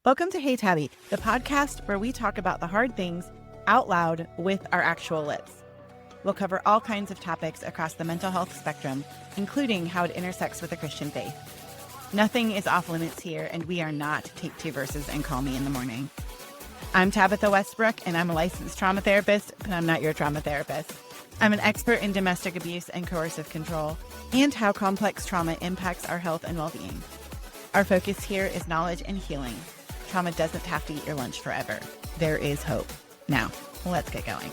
Welcome to Hey Tabi, the podcast where we talk about the hard things out loud with our actual lips. We'll cover all kinds of topics across the mental health spectrum, including how it intersects with the Christian faith. Nothing is off limits here, and we are not take two verses and call me in the morning. I'm Tabitha Westbrook, and I'm a licensed trauma therapist, but I'm not your trauma therapist. I'm an expert in domestic abuse and coercive control, and how complex trauma impacts our health and well-being. Our focus here is knowledge and healing. Trauma doesn't have to eat your lunch forever. There is hope. Now, let's get going.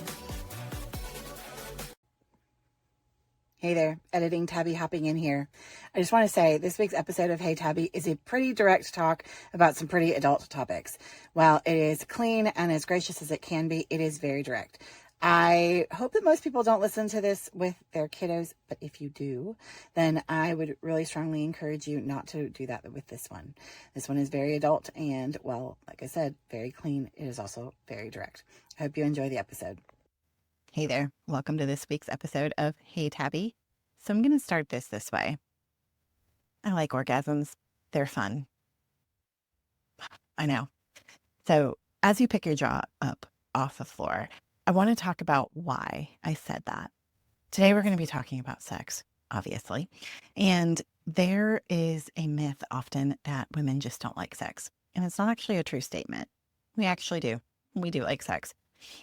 Hey there, editing Tabi hopping in here. I just want to say this week's episode of Hey Tabi is a pretty direct talk about some pretty adult topics. While it is clean and as gracious as it can be, it is very direct. I hope that most people don't listen to this with their kiddos, but if you do, then I would really strongly encourage you not to do that with this one. This one is very adult and, well, like I said, very clean. It is also very direct. I hope you enjoy the episode. Hey there. Welcome to this week's episode of Hey Tabi. So I'm going to start this way. I like orgasms. They're fun. I know. So as you pick your jaw up off the floor, I want to talk about why I said that. Today we're going to be talking about sex, obviously. And there is a myth often that women just don't like sex. And it's not actually a true statement. We actually do. We do like sex.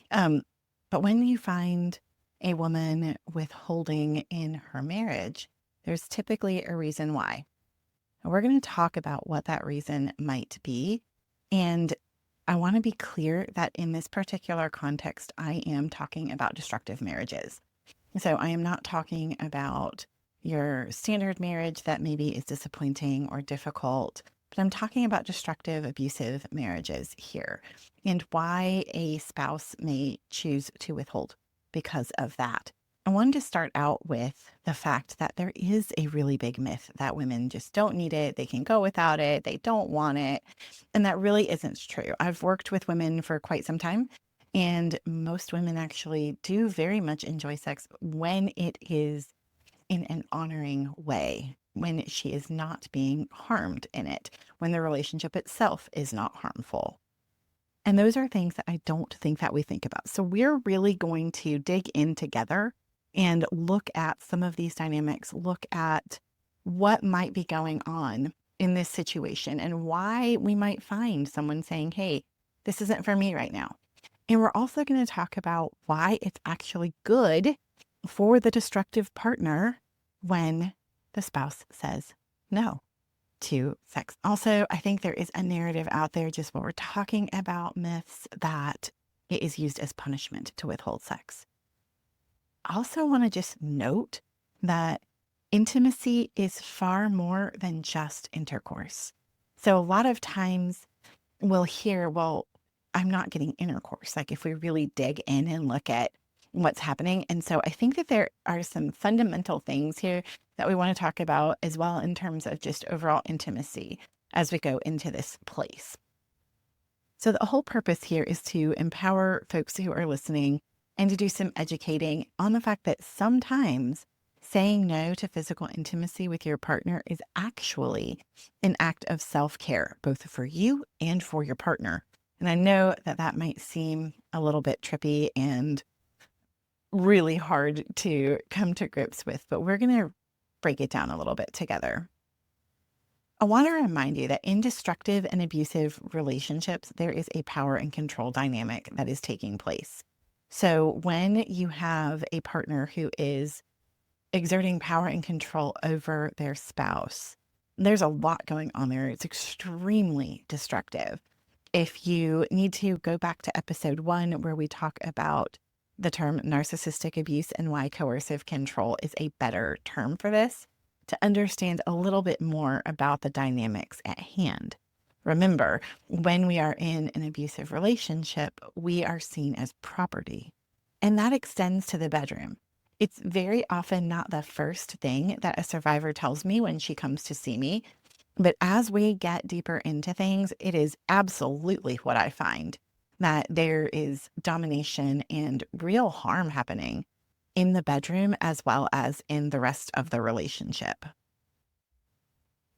But when you find a woman withholding in her marriage, there's typically a reason why. And we're going to talk about what that reason might be. And I want to be clear that in this particular context, I am talking about destructive marriages. So I am not talking about your standard marriage that maybe is disappointing or difficult, but I'm talking about destructive, abusive marriages here and why a spouse may choose to withhold because of that. I wanted to start out with the fact that there is a really big myth that women just don't need it. They can go without it. They don't want it. And that really isn't true. I've worked with women for quite some time, and most women actually do very much enjoy sex when it is in an honoring way, when she is not being harmed in it, when the relationship itself is not harmful. And those are things that I don't think that we think about. So we're really going to dig in together and look at some of these dynamics, look at what might be going on in this situation and why we might find someone saying, hey, this isn't for me right now. And we're also going to talk about why it's actually good for the destructive partner when the spouse says no to sex. Also, I think there is a narrative out there, just when we're talking about myths, that it is used as punishment to withhold sex. I also want to just note that intimacy is far more than just intercourse. So a lot of times we'll hear, well, I'm not getting intercourse, like if we really dig in and look at what's happening. And so I think that there are some fundamental things here that we want to talk about as well in terms of just overall intimacy as we go into this place. So the whole purpose here is to empower folks who are listening and to do some educating on the fact that sometimes saying no to physical intimacy with your partner is actually an act of self-care, both for you and for your partner. And I know that that might seem a little bit trippy and really hard to come to grips with, but we're going to break it down a little bit together. I want to remind you that in destructive and abusive relationships, there is a power and control dynamic that is taking place. So when you have a partner who is exerting power and control over their spouse, there's a lot going on there. It's extremely destructive. If you need to go back to episode 1, where we talk about the term narcissistic abuse and why coercive control is a better term for this, to understand a little bit more about the dynamics at hand. Remember, when we are in an abusive relationship, we are seen as property, and that extends to the bedroom. It's very often not the first thing that a survivor tells me when she comes to see me, but as we get deeper into things, it is absolutely what I find, that there is domination and real harm happening in the bedroom as well as in the rest of the relationship.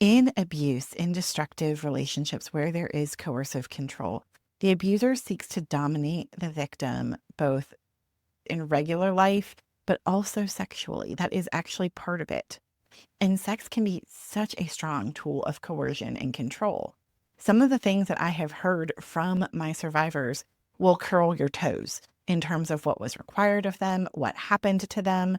In abuse, in destructive relationships where there is coercive control, the abuser seeks to dominate the victim both in regular life, but also sexually. That is actually part of it. And sex can be such a strong tool of coercion and control. Some of the things that I have heard from my survivors will curl your toes in terms of what was required of them, what happened to them.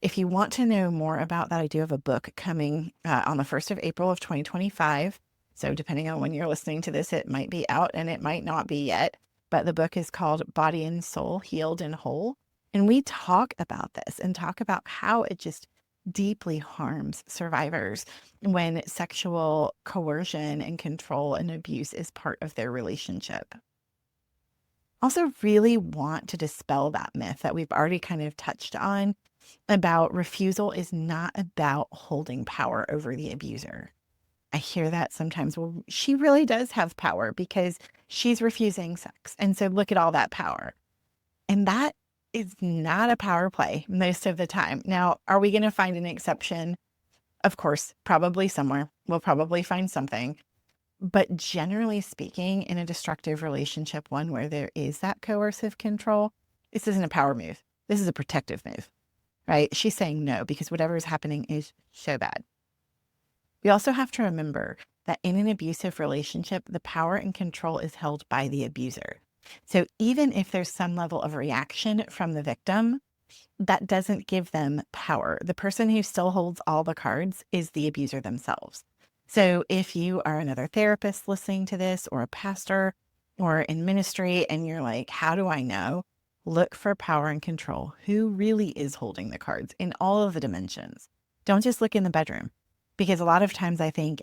If you want to know more about that, I do have a book coming on the 1st of April of 2025. So depending on when you're listening to this, it might be out and it might not be yet. But the book is called Body and Soul, Healed and Whole. And we talk about this and talk about how it just deeply harms survivors when sexual coercion and control and abuse is part of their relationship. Also, really want to dispel that myth that we've already kind of touched on about refusal is not about holding power over the abuser. I hear that sometimes. Well, she really does have power because she's refusing sex. And so look at all that power. And that is not a power play most of the time. Now, are we going to find an exception? Of course, probably somewhere. We'll probably find something. But generally speaking, in a destructive relationship, one where there is that coercive control, this isn't a power move. This is a protective move, right? She's saying no because whatever is happening is so bad. We also have to remember that in an abusive relationship, the power and control is held by the abuser. So even if there's some level of reaction from the victim, that doesn't give them power. The person who still holds all the cards is the abuser themselves. So if you are another therapist listening to this, or a pastor, or in ministry, and you're like, how do I know? Look for power and control. Who really is holding the cards in all of the dimensions? Don't just look in the bedroom, because a lot of times I think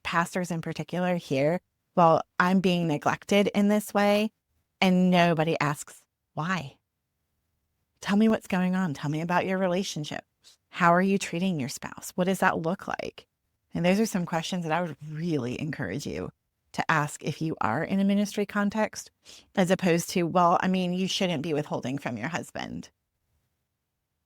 pastors in particular hear, well, I'm being neglected in this way, and nobody asks why. Tell me what's going on. Tell me about your relationship. How are you treating your spouse? What does that look like? And those are some questions that I would really encourage you to ask if you are in a ministry context, as opposed to, well, I mean, you shouldn't be withholding from your husband.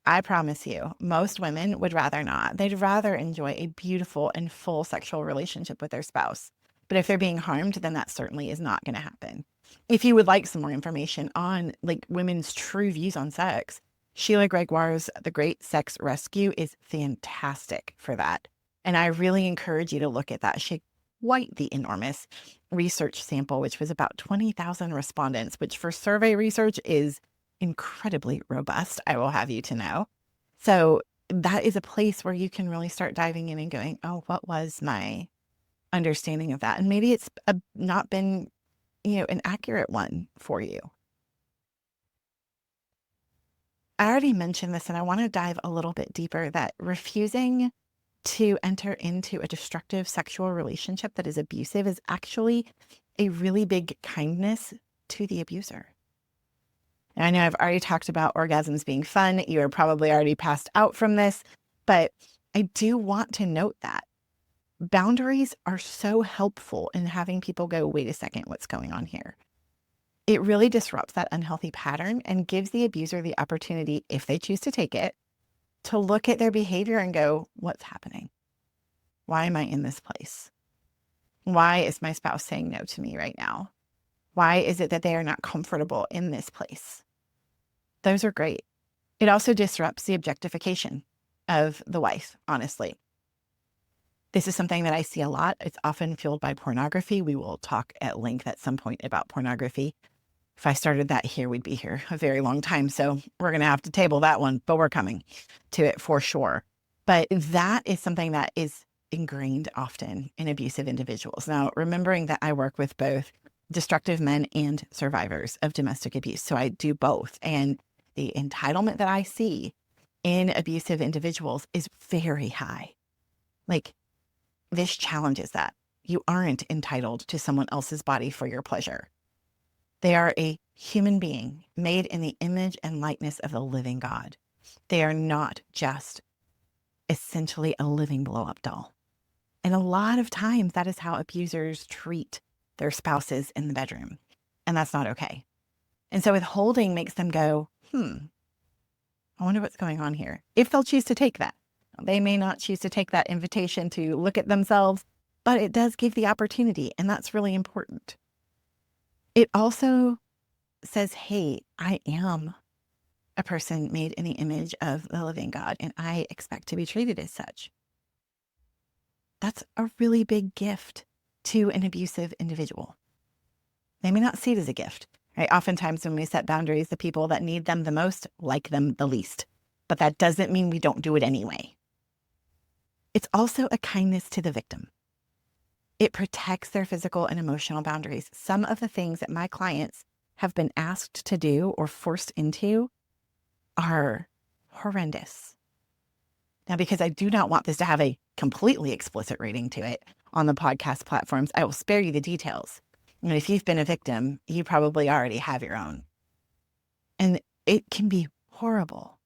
I promise you, most women would rather not. They'd rather enjoy a beautiful and full sexual relationship with their spouse. But if they're being harmed, then that certainly is not going to happen. If you would like some more information on like women's true views on sex, Sheila Gregoire's The Great Sex Rescue is fantastic for that. And I really encourage you to look at that. She quite the enormous research sample, which was about 20,000 respondents, which for survey research is incredibly robust, I will have you to know. So that is a place where you can really start diving in and going, oh, what was my understanding of that? And maybe it's not been, an accurate one for you. I already mentioned this, and I want to dive a little bit deeper, that refusing to enter into a destructive sexual relationship that is abusive is actually a really big kindness to the abuser. And I know I've already talked about orgasms being fun. You are probably already passed out from this, but I do want to note that boundaries are so helpful in having people go, wait a second, what's going on here? It really disrupts that unhealthy pattern and gives the abuser the opportunity, if they choose to take it, to look at their behavior and go, what's happening? Why am I in this place? Why is my spouse saying no to me right now? Why is it that they are not comfortable in this place? Those are great. It also disrupts the objectification of the wife, honestly. This is something that I see a lot. It's often fueled by pornography. We will talk at length at some point about pornography. If I started that here, we'd be here a very long time. So we're going to have to table that one, but we're coming to it for sure. But that is something that is ingrained often in abusive individuals. Now, remembering that I work with both destructive men and survivors of domestic abuse. So I do both. And the entitlement that I see in abusive individuals is very high. Like, this challenges that. You aren't entitled to someone else's body for your pleasure. They are a human being made in the image and likeness of the living God. They are not just essentially a living blow-up doll. And a lot of times that is how abusers treat their spouses in the bedroom. And that's not okay. And so withholding makes them go, I wonder what's going on here. If they'll choose to take that. They may not choose to take that invitation to look at themselves, but it does give the opportunity, and that's really important. It also says, hey, I am a person made in the image of the living God, and I expect to be treated as such. That's a really big gift to an abusive individual. They may not see it as a gift, right? Oftentimes when we set boundaries, the people that need them the most like them the least, but that doesn't mean we don't do it anyway. It's also a kindness to the victim. It protects their physical and emotional boundaries. Some of the things that my clients have been asked to do or forced into are horrendous. Now, because I do not want this to have a completely explicit rating to it on the podcast platforms, I will spare you the details. And if you've been a victim, you probably already have your own. And it can be horrible.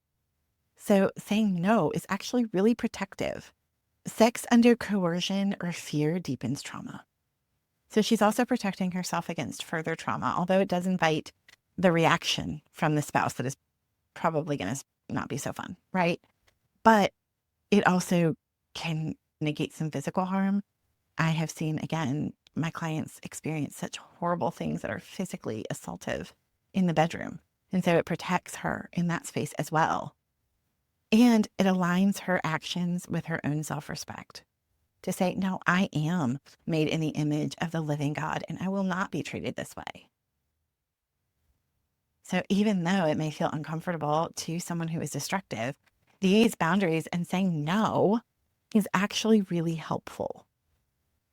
So saying no is actually really protective. Sex under coercion or fear deepens trauma. So she's also protecting herself against further trauma, although it does invite the reaction from the spouse that is probably going to not be so fun, right? But it also can negate some physical harm. I have seen, again, my clients experience such horrible things that are physically assaultive in the bedroom. And so it protects her in that space as well. And it aligns her actions with her own self-respect to say, no, I am made in the image of the living God, and I will not be treated this way. So even though it may feel uncomfortable to someone who is destructive, these boundaries and saying no is actually really helpful.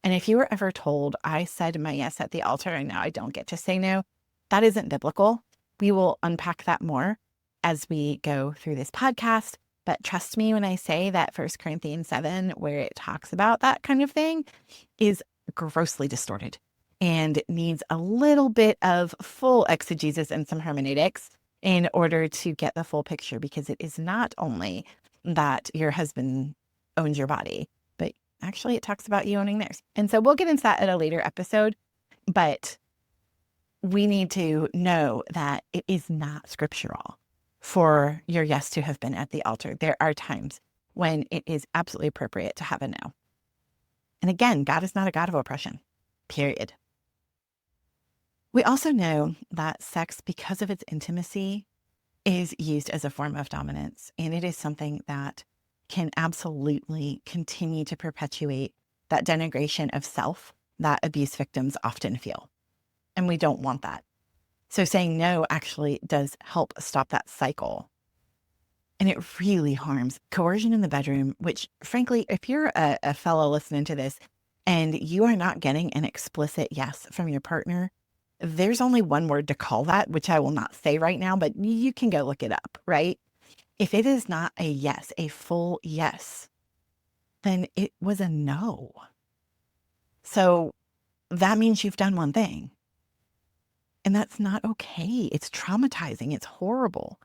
And if you were ever told, I said my yes at the altar and now I don't get to say no, that isn't biblical. We will unpack that more as we go through this podcast. But trust me when I say that 1 Corinthians 7, where it talks about that kind of thing, is grossly distorted and needs a little bit of full exegesis and some hermeneutics in order to get the full picture, because it is not only that your husband owns your body, but actually it talks about you owning theirs. And so we'll get into that at a later episode, but we need to know that it is not scriptural for your yes to have been at the altar. There are times when it is absolutely appropriate to have a no. And again, God is not a God of oppression, period. We also know that sex, because of its intimacy, is used as a form of dominance. And it is something that can absolutely continue to perpetuate that denigration of self that abuse victims often feel. And we don't want that. So saying no actually does help stop that cycle. And it really harms coercion in the bedroom, which frankly, if you're a fellow listening to this and you are not getting an explicit yes from your partner, there's only one word to call that, which I will not say right now, but you can go look it up, right? If it is not a yes, a full yes, then it was a no. So that means you've done one thing. And that's not okay. It's traumatizing. It's horrible.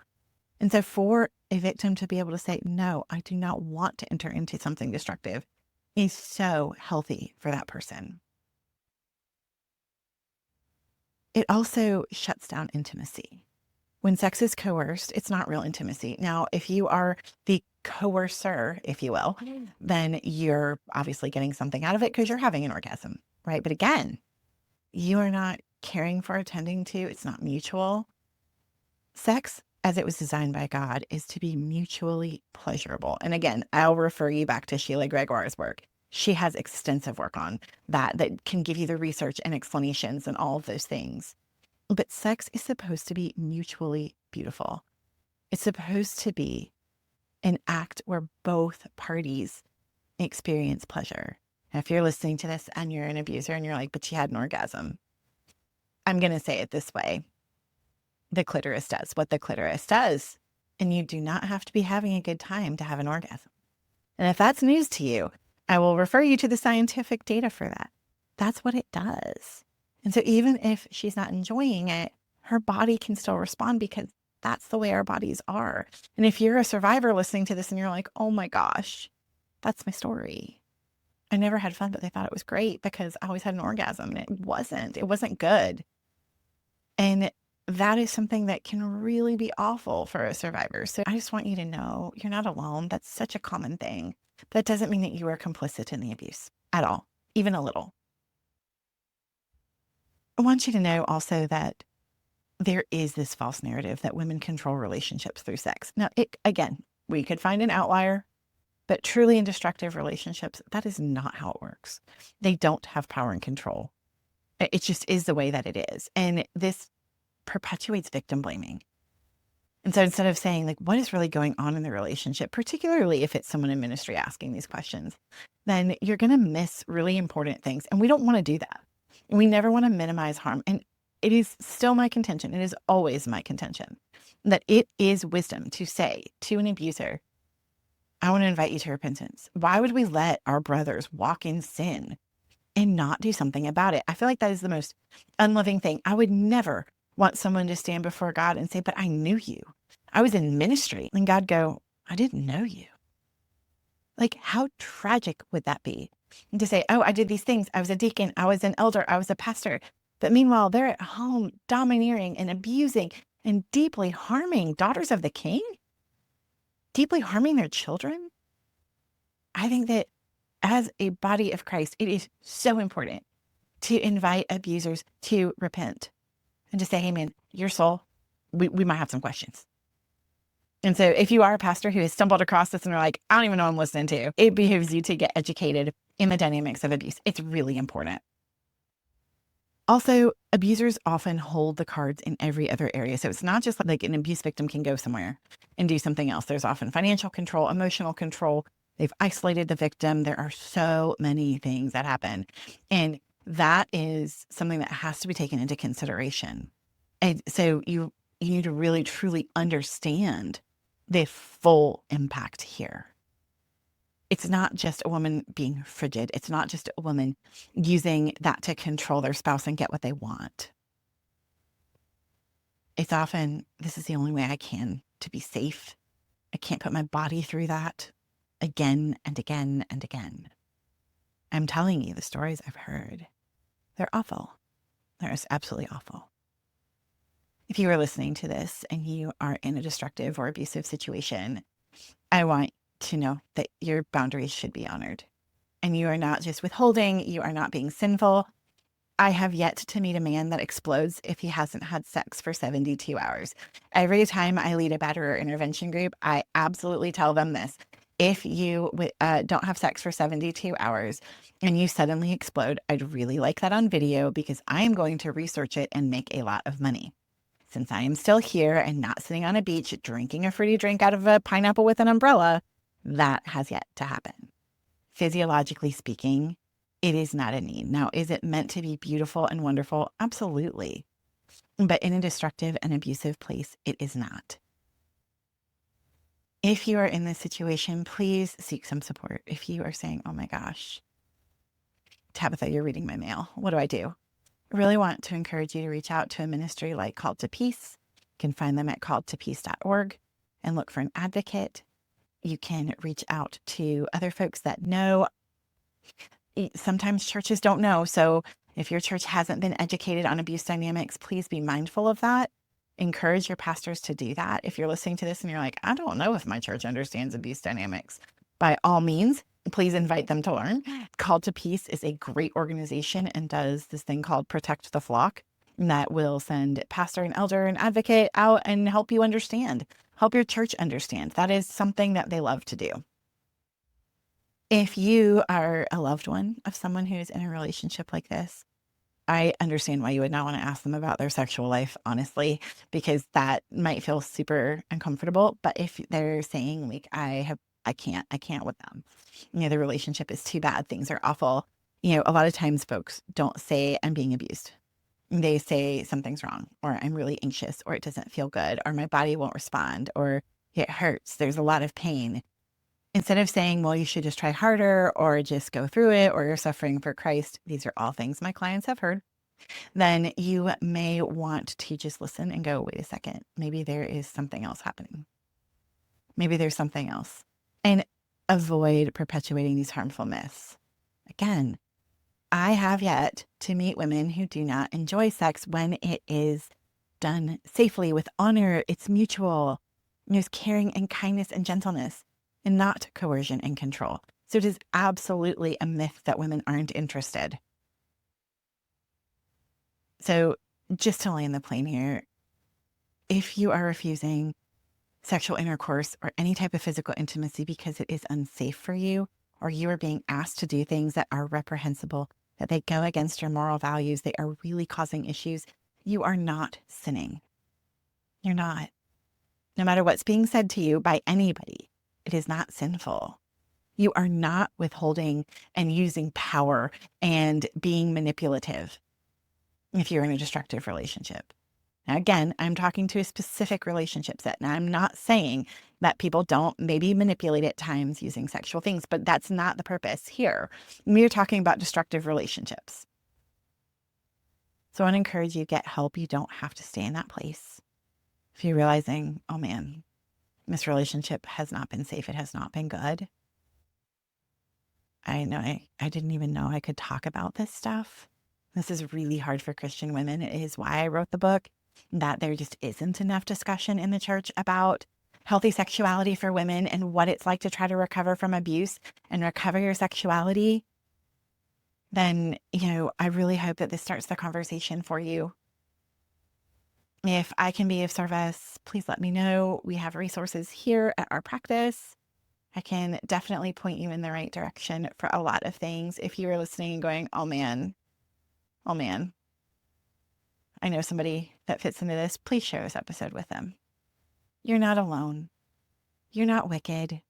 And so for a victim to be able to say, no, I do not want to enter into something destructive is so healthy for that person. It also shuts down intimacy. When sex is coerced, it's not real intimacy. Now, if you are the coercer, if you will, then you're obviously getting something out of it because you're having an orgasm, right? But again, you are not caring for, attending to, it's not mutual. Sex, as it was designed by God, is to be mutually pleasurable. And again, I'll refer you back to Sheila Gregoire's work. She has extensive work on that can give you the research and explanations and all of those things. But sex is supposed to be mutually beautiful. It's supposed to be an act where both parties experience pleasure. Now, if you're listening to this and you're an abuser and you're like, but she had an orgasm, I'm going to say it this way. The clitoris does what the clitoris does. And you do not have to be having a good time to have an orgasm. And if that's news to you, I will refer you to the scientific data for that. That's what it does. And so even if she's not enjoying it, her body can still respond because that's the way our bodies are. And if you're a survivor listening to this and you're like, oh my gosh, that's my story. I never had fun, but they thought it was great because I always had an orgasm. And it wasn't good. And that is something that can really be awful for a survivor. So I just want you to know you're not alone. That's such a common thing. That doesn't mean that you are complicit in the abuse at all, even a little. I want you to know also that there is this false narrative that women control relationships through sex. Now, again, we could find an outlier, but truly in destructive relationships, that is not how it works. They don't have power and control. It just is the way that it is. And this perpetuates victim blaming. And so instead of saying, like, what is really going on in the relationship, particularly if it's someone in ministry asking these questions, then you're going to miss really important things. And we don't want to do that. We never want to minimize harm. And it is still my contention. It is always my contention that it is wisdom to say to an abuser, I want to invite you to repentance. Why would we let our brothers walk in sin and not do something about it? I feel like that is the most unloving thing. I would never want someone to stand before God and say, but I knew you. I was in ministry. And God go, I didn't know you. Like, how tragic would that be? And to say, oh, I did these things. I was a deacon. I was an elder. I was a pastor. But meanwhile, they're at home domineering and abusing and deeply harming daughters of the king, deeply harming their children. I think that as a body of Christ, it is so important to invite abusers to repent and to say, hey, man, your soul, we might have some questions. And so if you are a pastor who has stumbled across this and are like, I don't even know what I'm listening to, it behooves you to get educated in the dynamics of abuse. It's really important. Also, abusers often hold the cards in every other area. So it's not just like an abuse victim can go somewhere and do something else. There's often financial control, emotional control. They've isolated the victim. There are so many things that happen. And that is something that has to be taken into consideration. And so you need to really, truly understand the full impact here. It's not just a woman being frigid. It's not just a woman using that to control their spouse and get what they want. It's often, this is the only way I can to be safe. I can't put my body through that again and again and again. I'm telling you the stories I've heard. They're awful. They're absolutely awful. If you are listening to this and you are in a destructive or abusive situation, I want to know that your boundaries should be honored. And you are not just withholding, you are not being sinful. I have yet to meet a man that explodes if he hasn't had sex for 72 hours. Every time I lead a batterer intervention group, I absolutely tell them this. If you don't have sex for 72 hours and you suddenly explode, I'd really like that on video because I am going to research it and make a lot of money. Since I am still here and not sitting on a beach drinking a fruity drink out of a pineapple with an umbrella, that has yet to happen. Physiologically speaking, it is not a need. Now, is it meant to be beautiful and wonderful? Absolutely. But in a destructive and abusive place, it is not. If you are in this situation, please seek some support. If you are saying, oh my gosh, Tabitha, you're reading my mail. What do I do? I really want to encourage you to reach out to a ministry like Called to Peace. You can find them at calledtopeace.org and look for an advocate. You can reach out to other folks that know. Sometimes churches don't know. So if your church hasn't been educated on abuse dynamics, please be mindful of that. Encourage your pastors to do that. If you're listening to this and you're like, I don't know if my church understands abuse dynamics, by all means, please invite them to learn. Called to Peace is a great organization and does this thing called Protect the Flock that will send pastor and elder and advocate out and help you understand, help your church understand. That is something that they love to do. If you are a loved one of someone who is in a relationship like this, I understand why you would not want to ask them about their sexual life, honestly, because that might feel super uncomfortable. But if they're saying like, I can't with them, the relationship is too bad, things are awful. A lot of times folks don't say I'm being abused. They say something's wrong, or I'm really anxious, or it doesn't feel good, or my body won't respond, or it hurts. There's a lot of pain. Instead of saying, well, you should just try harder or just go through it or you're suffering for Christ, these are all things my clients have heard, then you may want to just listen and go, wait a second, maybe there is something else happening. Maybe there's something else. And avoid perpetuating these harmful myths. Again, I have yet to meet women who do not enjoy sex when it is done safely with honor. It's mutual. There's caring and kindness and gentleness, and not coercion and control. So it is absolutely a myth that women aren't interested. So just to land the plane here, if you are refusing sexual intercourse or any type of physical intimacy because it is unsafe for you, or you are being asked to do things that are reprehensible, that they go against your moral values, they are really causing issues, you are not sinning. You're not. No matter what's being said to you by anybody, it is not sinful. You are not withholding and using power and being manipulative if you're in a destructive relationship. Now, again, I'm talking to a specific relationship set. Now, I'm not saying that people don't maybe manipulate at times using sexual things, but that's not the purpose here. We're talking about destructive relationships. So I want to encourage you, get help. You don't have to stay in that place. If you're realizing, oh man, this relationship has not been safe, it has not been good. I know I didn't even know I could talk about this stuff. This is really hard for Christian women. It is why I wrote the book, that there just isn't enough discussion in the church about healthy sexuality for women and what it's like to try to recover from abuse and recover your sexuality. Then, I really hope that this starts the conversation for you. If I can be of service, please let me know. We have resources here at our practice. I can definitely point you in the right direction for a lot of things. If you are listening and going, oh man, I know somebody that fits into this, please share this episode with them. You're not alone. You're not wicked.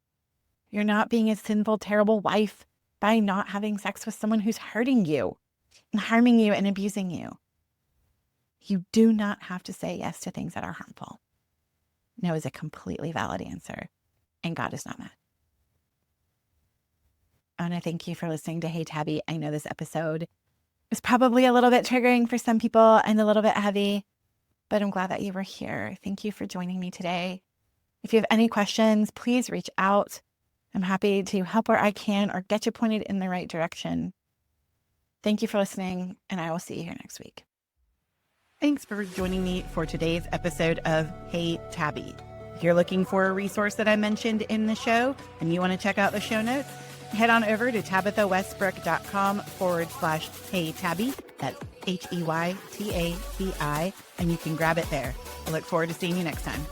You're not being a sinful, terrible wife by not having sex with someone who's hurting you and harming you and abusing you. You do not have to say yes to things that are harmful. No is a completely valid answer, and God is not mad. I want to thank you for listening to Hey Tabi. I know this episode is probably a little bit triggering for some people and a little bit heavy, but I'm glad that you were here. Thank you for joining me today. If you have any questions, please reach out. I'm happy to help where I can or get you pointed in the right direction. Thank you for listening, and I will see you here next week. Thanks for joining me for today's episode of Hey Tabi. If you're looking for a resource that I mentioned in the show and you want to check out the show notes, head on over to tabithawestbrook.com/Hey Tabi. That's HEYTABI, and you can grab it there. I look forward to seeing you next time.